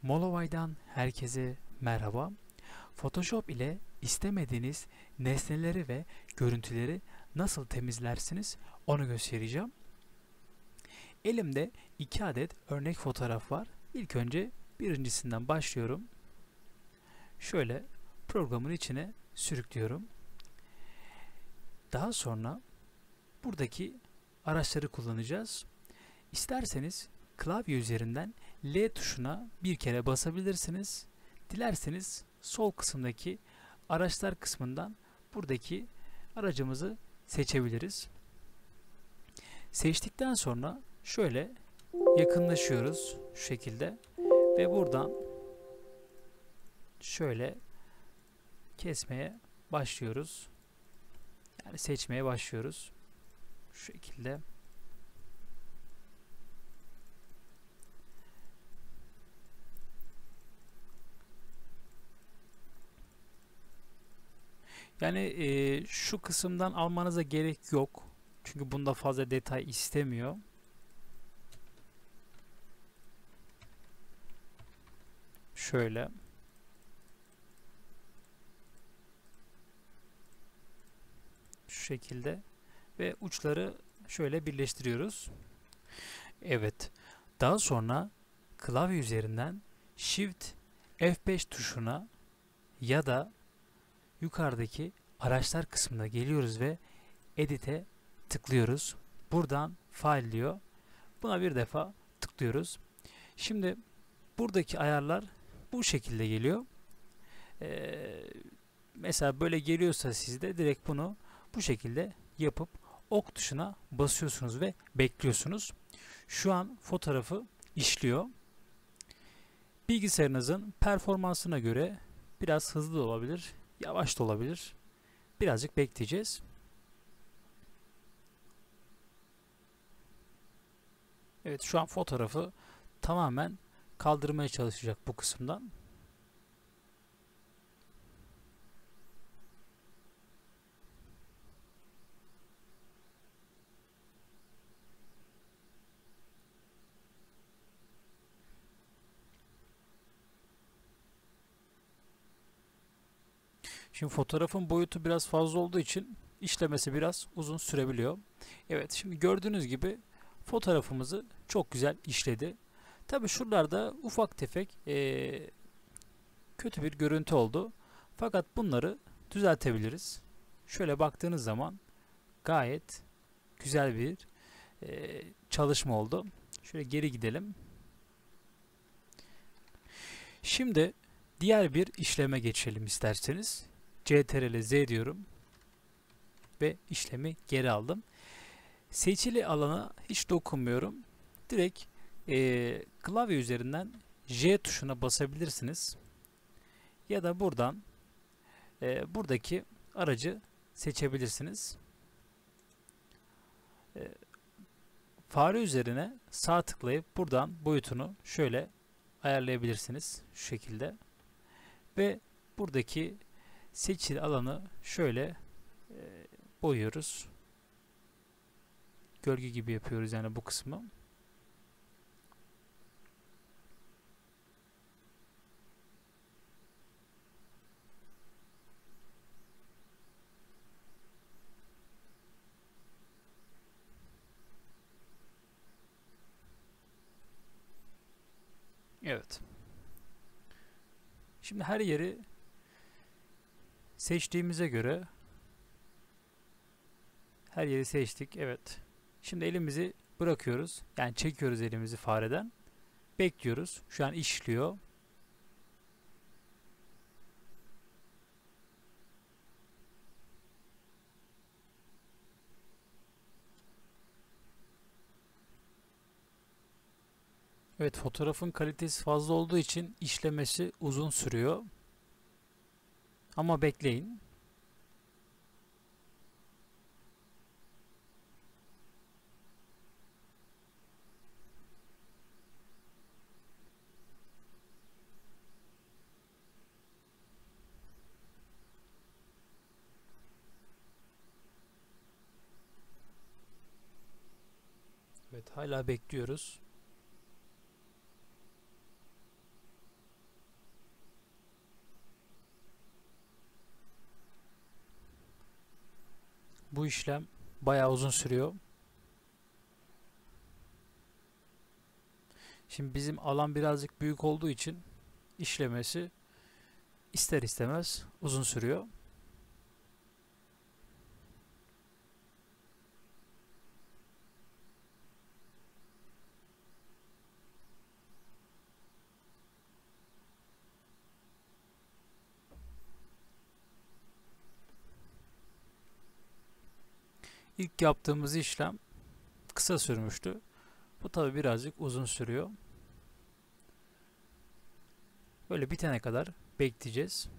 Molovay'dan herkese merhaba. Photoshop ile istemediğiniz nesneleri ve görüntüleri nasıl temizlersiniz onu göstereceğim. Elimde 2 adet örnek fotoğraf var. İlk önce birincisinden başlıyorum. Şöyle programın içine sürüklüyorum. Daha sonra buradaki araçları kullanacağız. İsterseniz klavye üzerinden L tuşuna bir kere basabilirsiniz. Dilerseniz sol kısımdaki araçlar kısmından buradaki aracımızı seçebiliriz. Seçtikten sonra şöyle yakınlaşıyoruz şu şekilde ve buradan şöyle kesmeye başlıyoruz. Yani seçmeye başlıyoruz. Şu şekilde. Yani şu kısımdan almanıza gerek yok. Çünkü bunda fazla detay istemiyor. Şöyle. Şu şekilde. Ve uçları şöyle birleştiriyoruz. Evet. Daha sonra klavye üzerinden Shift F5 tuşuna ya da yukarıdaki araçlar kısmına geliyoruz ve Edit'e tıklıyoruz. Buradan File diyor. Buna bir defa tıklıyoruz. Şimdi buradaki ayarlar bu şekilde geliyor. Mesela böyle geliyorsa sizde direkt bunu bu şekilde yapıp ok tuşuna basıyorsunuz ve bekliyorsunuz. Şu an fotoğrafı işliyor. Bilgisayarınızın performansına göre biraz hızlı da olabilir, yavaş da olabilir. Birazcık bekleyeceğiz. Evet, şu an fotoğrafı tamamen kaldırmaya çalışacak bu kısımdan. Şimdi fotoğrafın boyutu biraz fazla olduğu için işlemesi biraz uzun sürebiliyor. Evet, şimdi gördüğünüz gibi fotoğrafımızı çok güzel işledi. Tabi şuralarda ufak tefek kötü bir görüntü oldu. Fakat bunları düzeltebiliriz. Şöyle baktığınız zaman gayet güzel bir çalışma oldu. Şöyle geri gidelim. Şimdi diğer bir işleme geçelim isterseniz. CTRL Z diyorum ve işlemi geri aldım. Seçili alana hiç dokunmuyorum. Direkt klavye üzerinden J tuşuna basabilirsiniz. Ya da buradan buradaki aracı seçebilirsiniz. Fare üzerine sağ tıklayıp buradan boyutunu şöyle ayarlayabilirsiniz. Şu şekilde. Ve buradaki seçili alanı şöyle boyuyoruz. Gölge gibi yapıyoruz yani bu kısmı. Evet. Şimdi her yeri seçtiğimize göre her yeri seçtik. Evet. Şimdi elimizi bırakıyoruz. Yani çekiyoruz elimizi fareden. Bekliyoruz. Şu an işliyor. Evet, fotoğrafın kalitesi fazla olduğu için işlemesi uzun sürüyor. Ama bekleyin. Evet, hala bekliyoruz. işlem bayağı uzun sürüyor. Şimdi bizim alan birazcık büyük olduğu için işlemesi ister istemez uzun sürüyor. İlk yaptığımız işlem kısa sürmüştü. Bu tabi birazcık uzun sürüyor. Böyle bitene kadar bekleyeceğiz.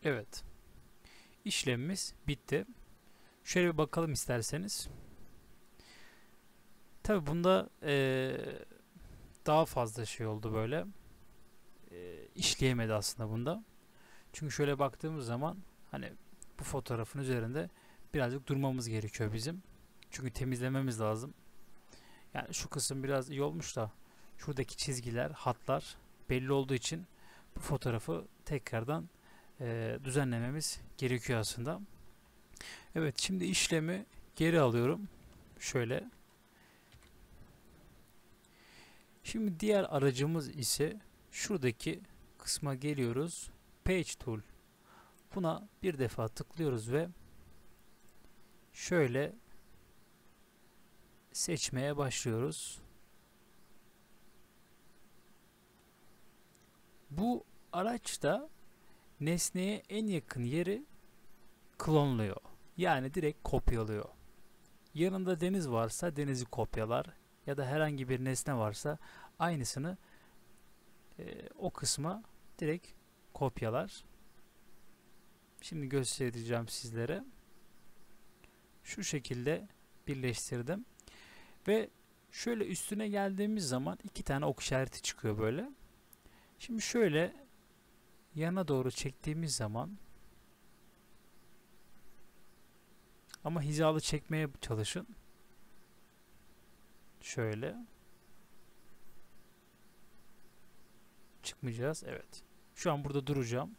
Evet. İşlemimiz bitti. Şöyle bir bakalım isterseniz. Tabi bunda daha fazla şey oldu böyle. İşleyemedi aslında bunda. Çünkü şöyle baktığımız zaman hani bu fotoğrafın üzerinde birazcık durmamız gerekiyor bizim. Çünkü temizlememiz lazım. Yani şu kısım biraz iyi olmuş da şuradaki çizgiler, hatlar belli olduğu için bu fotoğrafı tekrardan düzenlememiz gerekiyor aslında. Evet, şimdi işlemi geri alıyorum. Şöyle. Şimdi diğer aracımız ise şuradaki kısma geliyoruz. Page Tool. Buna bir defa tıklıyoruz ve şöyle seçmeye başlıyoruz. Bu araçta nesneye en yakın yeri klonluyor. Yani direkt kopyalıyor. Yanında deniz varsa denizi kopyalar ya da herhangi bir nesne varsa aynısını o kısma direkt kopyalar. Şimdi göstereceğim sizlere. Şu şekilde birleştirdim. Ve şöyle üstüne geldiğimiz zaman iki tane ok işareti çıkıyor böyle. Şimdi şöyle yana doğru çektiğimiz zaman, ama hizalı çekmeye çalışın. Şöyle. Çıkmayacağız. Evet. Şu an burada duracağım.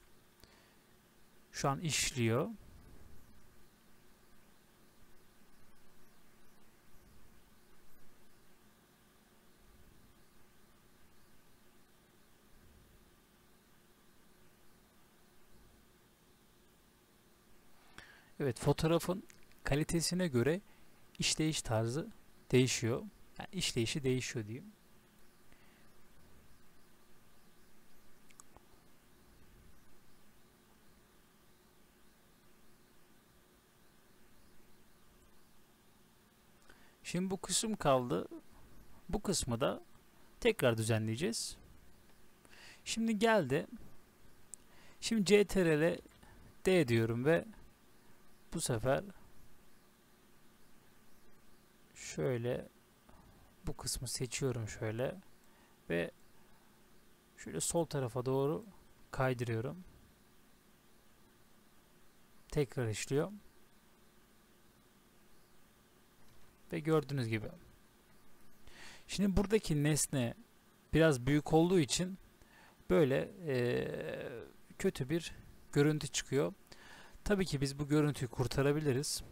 Şu an işliyor. Evet, fotoğrafın kalitesine göre işleyiş tarzı değişiyor. Yani işleyişi değişiyor diyeyim. Şimdi bu kısım kaldı. Bu kısmı da tekrar düzenleyeceğiz. Şimdi geldi. Şimdi CTRL D diyorum ve bu sefer şöyle bu kısmı seçiyorum şöyle ve şöyle sol tarafa doğru kaydırıyorum. Tekrar işliyor. Ve gördüğünüz gibi. Şimdi buradaki nesne biraz büyük olduğu için böyle kötü bir görüntü çıkıyor. Tabii ki biz bu görüntüyü kurtarabiliriz.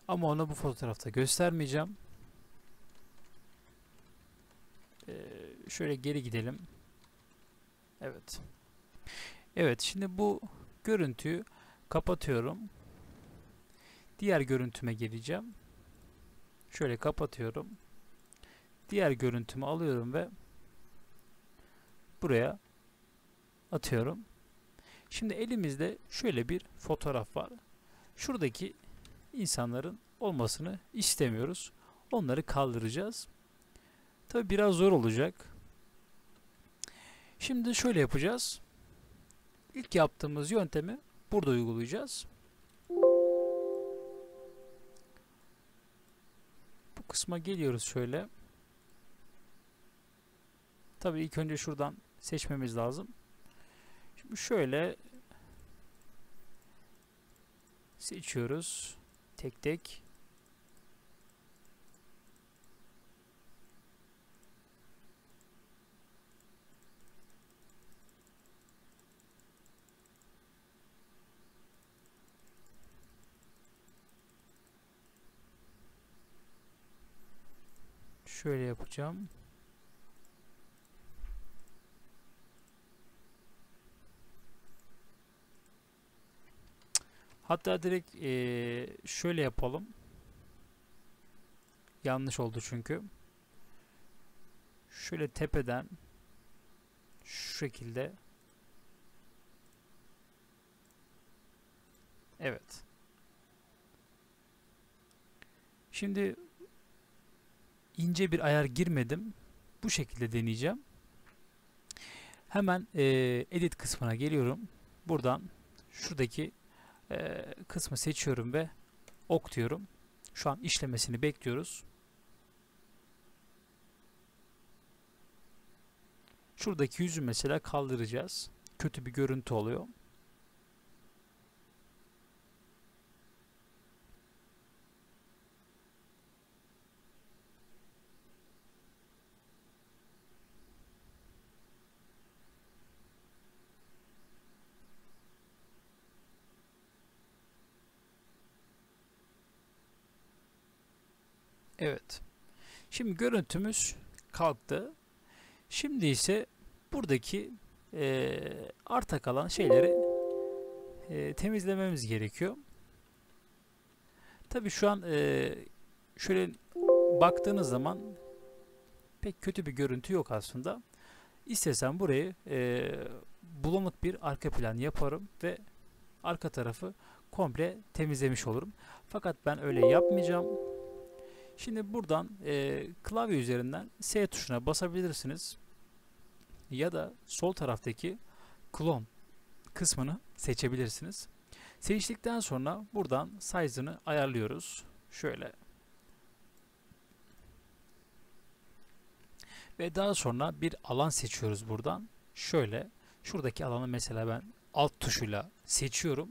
Ama onu bu fotoğrafta göstermeyeceğim. Şöyle geri gidelim. Evet. Evet, şimdi bu görüntüyü kapatıyorum. Diğer görüntüme geleceğim. Şöyle kapatıyorum. Diğer görüntümü alıyorum ve buraya atıyorum. Şimdi elimizde şöyle bir fotoğraf var. Şuradaki insanların olmasını istemiyoruz. Onları kaldıracağız. Tabi biraz zor olacak. Şimdi şöyle yapacağız. İlk yaptığımız yöntemi burada uygulayacağız. Bu kısma geliyoruz şöyle. Tabii ilk önce şuradan seçmemiz lazım. Şimdi şöyle seçiyoruz. Tek tek. Şöyle yapacağım. Hatta direkt şöyle yapalım. Yanlış oldu çünkü. Şöyle tepeden şu şekilde. Evet. Şimdi ince bir ayar girmedim. Bu şekilde deneyeceğim. Hemen edit kısmına geliyorum. Buradan şuradaki kısmı seçiyorum ve ok diyorum. Şu an işlemesini bekliyoruz. Şuradaki yüzü mesela kaldıracağız. Kötü bir görüntü oluyor. Evet. Şimdi görüntümüz kalktı. Şimdi ise buradaki arta kalan şeyleri temizlememiz gerekiyor. Tabii şu an şöyle baktığınız zaman pek kötü bir görüntü yok aslında. İstesem burayı bulanık bir arka plan yaparım ve arka tarafı komple temizlemiş olurum. Fakat ben öyle yapmayacağım. Şimdi buradan klavye üzerinden S tuşuna basabilirsiniz. Ya da sol taraftaki klon kısmını seçebilirsiniz. Seçtikten sonra buradan size'ını ayarlıyoruz. Şöyle. Ve daha sonra bir alan seçiyoruz buradan. Şöyle. Şuradaki alanı mesela ben alt tuşuyla seçiyorum.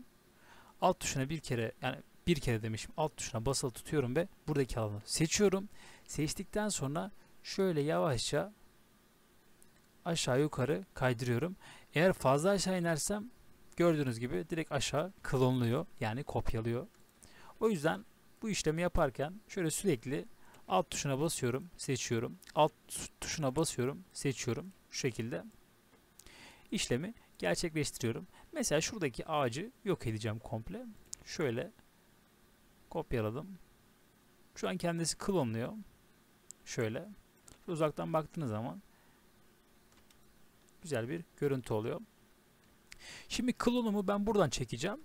Alt tuşuna bir kere, yani bir kere demişim, alt tuşuna basılı tutuyorum ve buradaki alanı seçiyorum. Seçtikten sonra şöyle yavaşça aşağı yukarı kaydırıyorum. Eğer fazla aşağı inersem gördüğünüz gibi direkt aşağı klonluyor, yani kopyalıyor. O yüzden bu işlemi yaparken şöyle sürekli alt tuşuna basıyorum, seçiyorum. Alt tuşuna basıyorum, seçiyorum. Şu şekilde işlemi gerçekleştiriyorum. Mesela şuradaki ağacı yok edeceğim komple. Şöyle kopyaladım. Şu an kendisi klonluyor. Şöyle. Uzaktan baktığınız zaman güzel bir görüntü oluyor. Şimdi klonumu ben buradan çekeceğim.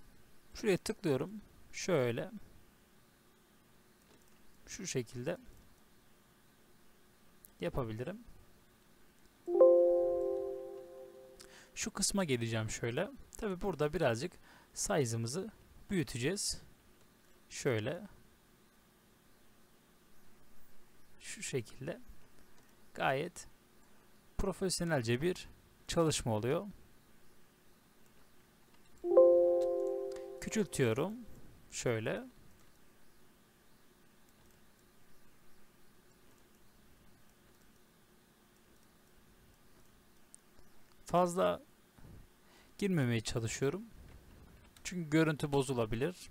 Şuraya tıklıyorum. Şöyle. Şu şekilde yapabilirim. Şu kısma geleceğim şöyle. Tabi burada birazcık size'ımızı büyüteceğiz. Şöyle. Şu şekilde. Gayet profesyonelce bir çalışma oluyor. Küçültüyorum. Şöyle. Fazla girmemeye çalışıyorum. Çünkü görüntü bozulabilir.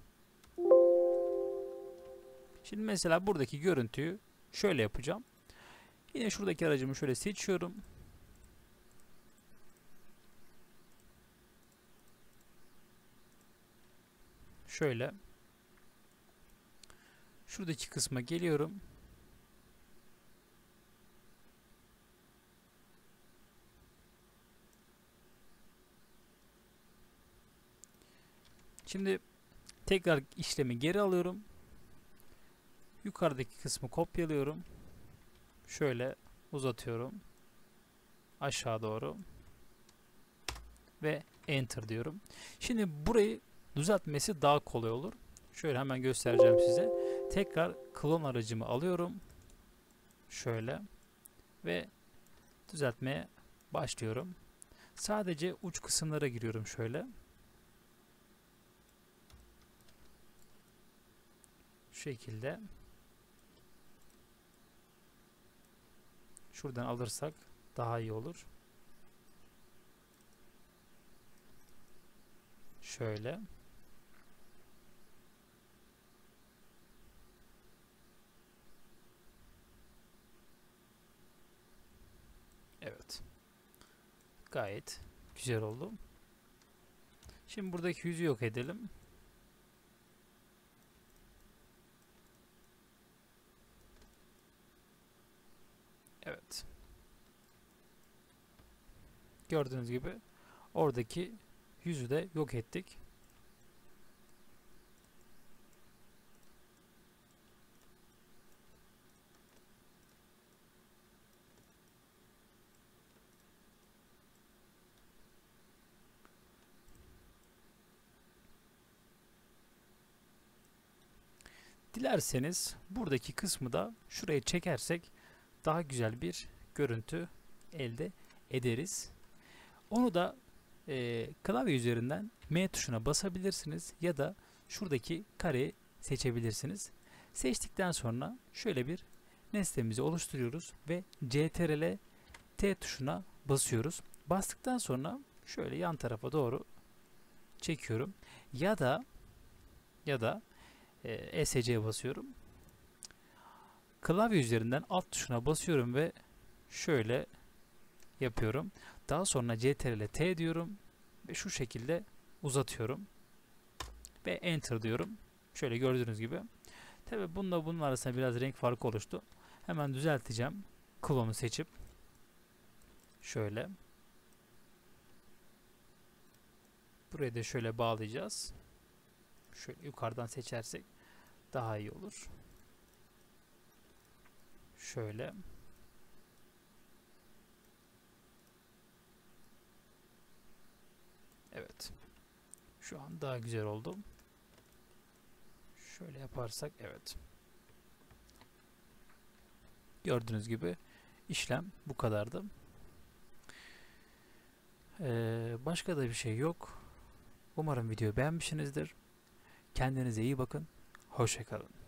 Şimdi mesela buradaki görüntüyü şöyle yapacağım. Yine şuradaki aracımı şöyle seçiyorum. Şöyle. Şuradaki kısma geliyorum. Şimdi tekrar işlemi geri alıyorum. Yukarıdaki kısmı kopyalıyorum. Şöyle uzatıyorum. Aşağı doğru. Ve Enter diyorum. Şimdi burayı düzeltmesi daha kolay olur. Şöyle hemen göstereceğim size. Tekrar klon aracımı alıyorum. Şöyle. Ve düzeltmeye başlıyorum. Sadece uç kısımlara giriyorum şöyle. Şu şekilde. Şuradan alırsak daha iyi olur. Şöyle. Evet. Gayet güzel oldu. Şimdi buradaki yüzü yok edelim. Evet. Gördüğünüz gibi oradaki yüzü de yok ettik. Dilerseniz buradaki kısmı da şuraya çekersek daha güzel bir görüntü elde ederiz. Onu da klavye üzerinden M tuşuna basabilirsiniz ya da şuradaki kareyi seçebilirsiniz. Seçtikten sonra şöyle bir nesnemizi oluşturuyoruz ve CTRL T tuşuna basıyoruz. Bastıktan sonra şöyle yan tarafa doğru çekiyorum. Ya da ESC'ye basıyorum. Klavye üzerinden alt tuşuna basıyorum ve şöyle yapıyorum. Daha sonra CTRL T diyorum ve şu şekilde uzatıyorum ve Enter diyorum. Şöyle gördüğünüz gibi. Tabi bunun arasında biraz renk farkı oluştu. Hemen düzelteceğim. Klonu seçip şöyle. Burayı da şöyle bağlayacağız. Şöyle yukarıdan seçersek daha iyi olur. Şöyle. Evet. Şu an daha güzel oldu. Şöyle yaparsak evet. Gördüğünüz gibi işlem bu kadardı. Başka da bir şey yok. Umarım videoyu beğenmişsinizdir. Kendinize iyi bakın. Hoşça kalın.